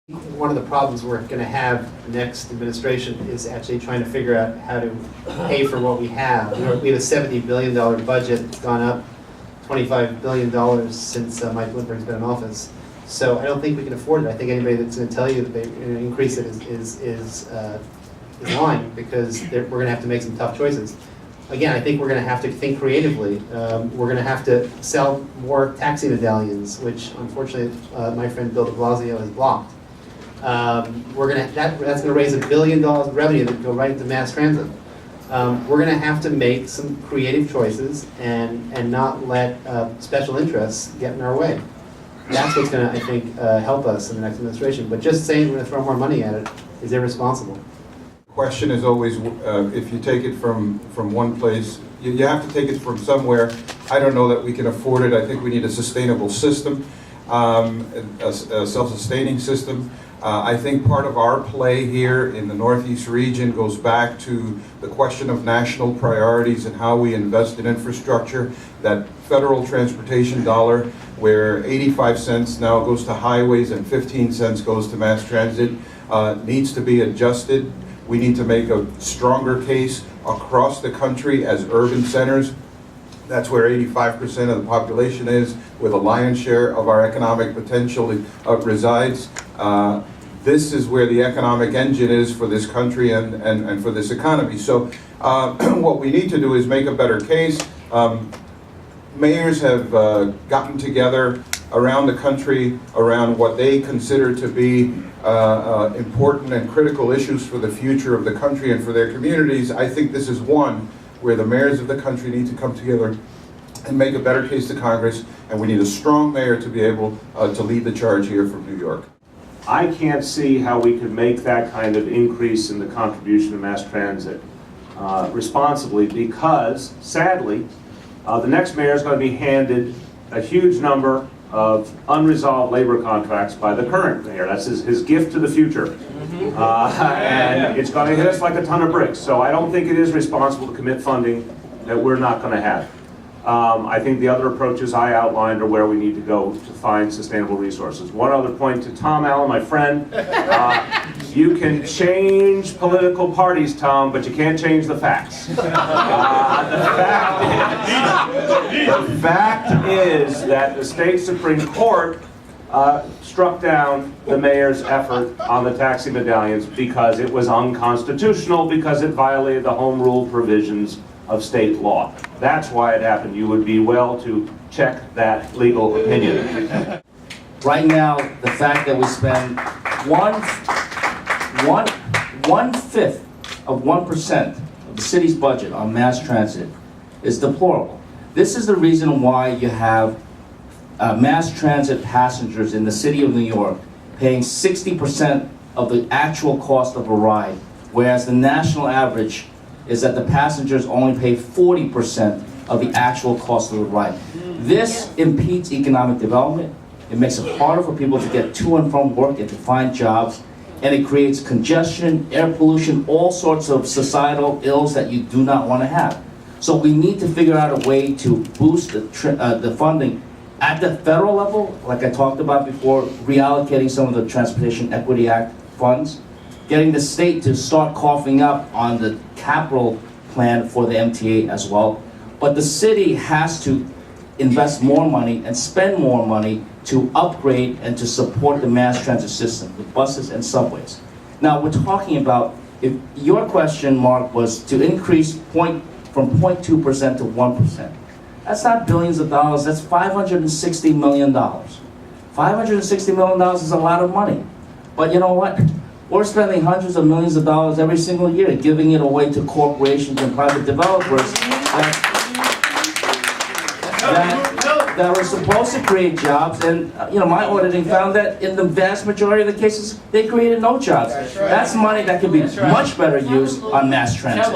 One of the problems we're going to have next administration is actually trying to figure out how to pay for what we have. We have a $70 billion budget. It's gone up $25 billion since Mike Lindbergh's been in office. So I don't think we can afford it. I think anybody that's going to tell you that they're going to increase it is lying, because we're going to have to make some tough choices. Again, I think we're going to have to think creatively. We're going to have to sell more taxi medallions, which unfortunately my friend Bill de Blasio has blocked. That's going to raise $1 billion of revenue that go right into mass transit. We're going to have to make some creative choices and not let special interests get in our way. That's what's going to, I think, help us in the next administration. But just saying we're going to throw more money at it is irresponsible. Question is always, if you take it from one place, you have to take it from somewhere. I don't know that we can afford it. I think we need a sustainable system, a self-sustaining system. I think part of our play here in the Northeast region goes back to the question of national priorities and how we invest in infrastructure. That federal transportation dollar, where 85 cents now goes to highways and 15 cents goes to mass transit, needs to be adjusted. We need to make a stronger case across the country as urban centers. That's where 85% of the population is, where the lion's share of our economic potential resides. This is where the economic engine is for this country and for this economy. So what we need to do is make a better case. Mayors have gotten together around the country around what they consider to be important and critical issues for the future of the country and for their communities. I think this is one where the mayors of the country need to come together and make a better case to Congress, and we need a strong mayor to be able to lead the charge here from New York. I can't see how we could make that kind of increase in the contribution to mass transit responsibly, because sadly the next mayor is going to be handed a huge number of unresolved labor contracts by the current mayor. That's his gift to the future. And it's going to hit us like a ton of bricks. So I don't think it is responsible to commit funding that we're not going to have. I think the other approaches I outlined are where we need to go to find sustainable resources. One other point to Tom Allen, my friend. You can change political parties, Tom, but you can't change the facts. The fact is that the state Supreme Court struck down the mayor's effort on the taxi medallions because it was unconstitutional, because it violated the home rule provisions of state law. That's why it happened. You would be well to check that legal opinion. Right now, the fact that we spend one-fifth of 1% of the city's budget on mass transit is deplorable. This is the reason why you have mass transit passengers in the city of New York paying 60% of the actual cost of a ride, whereas the national average is that the passengers only pay 40% of the actual cost of the ride. This impedes economic development. It makes it harder for people to get to and from work and to find jobs, and it creates congestion, air pollution, all sorts of societal ills that you do not want to have. So we need to figure out a way to boost the funding at the federal level, like I talked about before, reallocating some of the Transportation Equity Act funds, getting the state to start coughing up on the capital plan for the MTA as well. But the city has to invest more money and spend more money to upgrade and to support the mass transit system with buses and subways. Now we're talking about, if your question, Mark, was to increase from 0.2% to 1%. That's not billions of dollars, that's $560 million. $560 million is a lot of money. But you know what? We're spending hundreds of millions of dollars every single year, giving it away to corporations and private developers that are supposed to create jobs. And my auditing found that in the vast majority of the cases, they created no jobs. That's money that could be much better used on mass transit.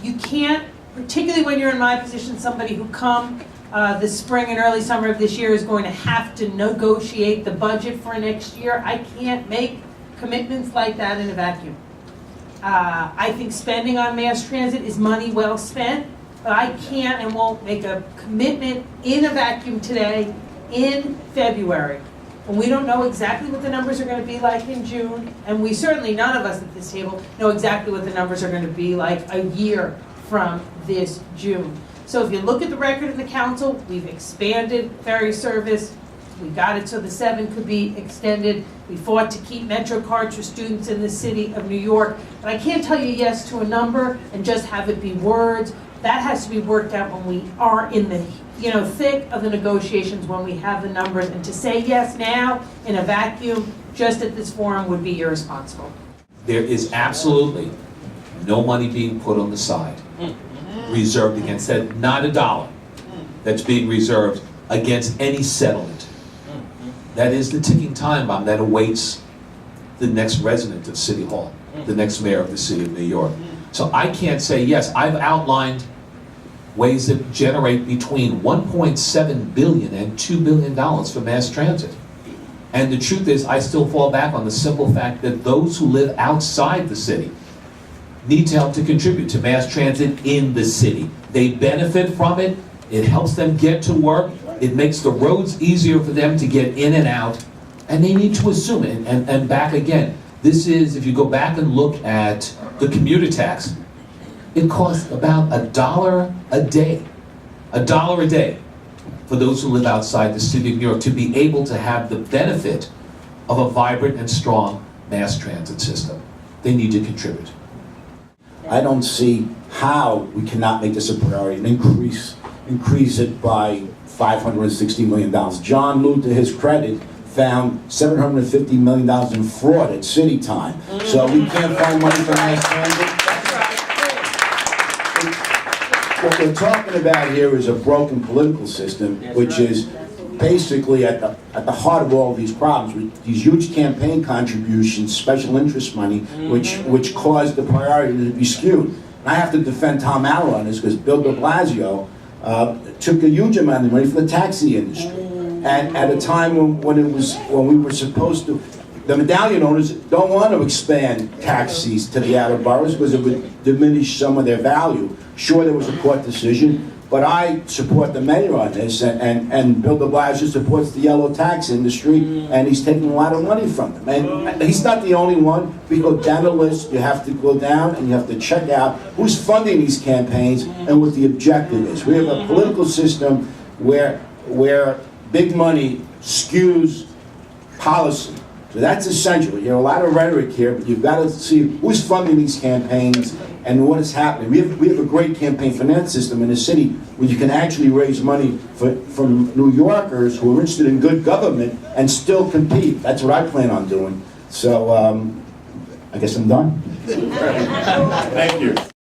You can't, particularly when you're in my position, somebody who this spring and early summer of this year is going to have to negotiate the budget for next year. I can't make commitments like that in a vacuum. I think spending on mass transit is money well spent, but I can't and won't make a commitment in a vacuum today in February And we don't know exactly what the numbers are gonna be like in June, and we certainly, none of us at this table, know exactly what the numbers are gonna be like a year from this June. So if you look at the record of the council, we've expanded ferry service. We got it so the 7 could be extended. We fought to keep Metro cards for students in the city of New York. But I can't tell you yes to a number and just have it be words. That has to be worked out when we are in the thick of the negotiations, when we have the numbers. And to say yes now in a vacuum, just at this forum, would be irresponsible. There is absolutely no money being put on the side, reserved against that, not a dollar that's being reserved against any settlement. That is the ticking time bomb that awaits the next resident of City Hall, the next mayor of the city of New York. So I can't say yes. I've outlined ways that generate between $1.7 billion and $2 billion for mass transit. And the truth is, I still fall back on the simple fact that those who live outside the city need to help to contribute to mass transit in the city. They benefit from it. It helps them get to work. It makes the roads easier for them to get in and out, and they need to assume it. And back again, this is, if you go back and look at the commuter tax, it costs about $1 a day, $1 a day for those who live outside the city of New York to be able to have the benefit of a vibrant and strong mass transit system. They need to contribute. I don't see how we cannot make this a priority and increase it by $560 million. John Liu, to his credit, found $750 million in fraud at city time. So we can't find money for mass transit. What we're talking about here is a broken political system, which is basically at the heart of all of these problems, with these huge campaign contributions, special interest money, which caused the priority to be skewed. And I have to defend Tom Mayoral on this because Bill de Blasio took a huge amount of money from the taxi industry, and at a time when we were supposed to, the medallion owners don't want to expand taxis to the outer boroughs because it would diminish some of their value. Sure, there was a court decision, but I support the mayor on this, and Bill de Blasio supports the yellow tax industry, and he's taking a lot of money from them. And he's not the only one. We go down the list, you have to go down and you have to check out who's funding these campaigns and what the objective is. We have a political system where big money skews policy. So that's essential. You know, a lot of rhetoric here, but you've got to see who's funding these campaigns and what is happening. We have a great campaign finance system in the city where you can actually raise money from New Yorkers who are interested in good government and still compete. That's what I plan on doing. So I guess I'm done. Thank you.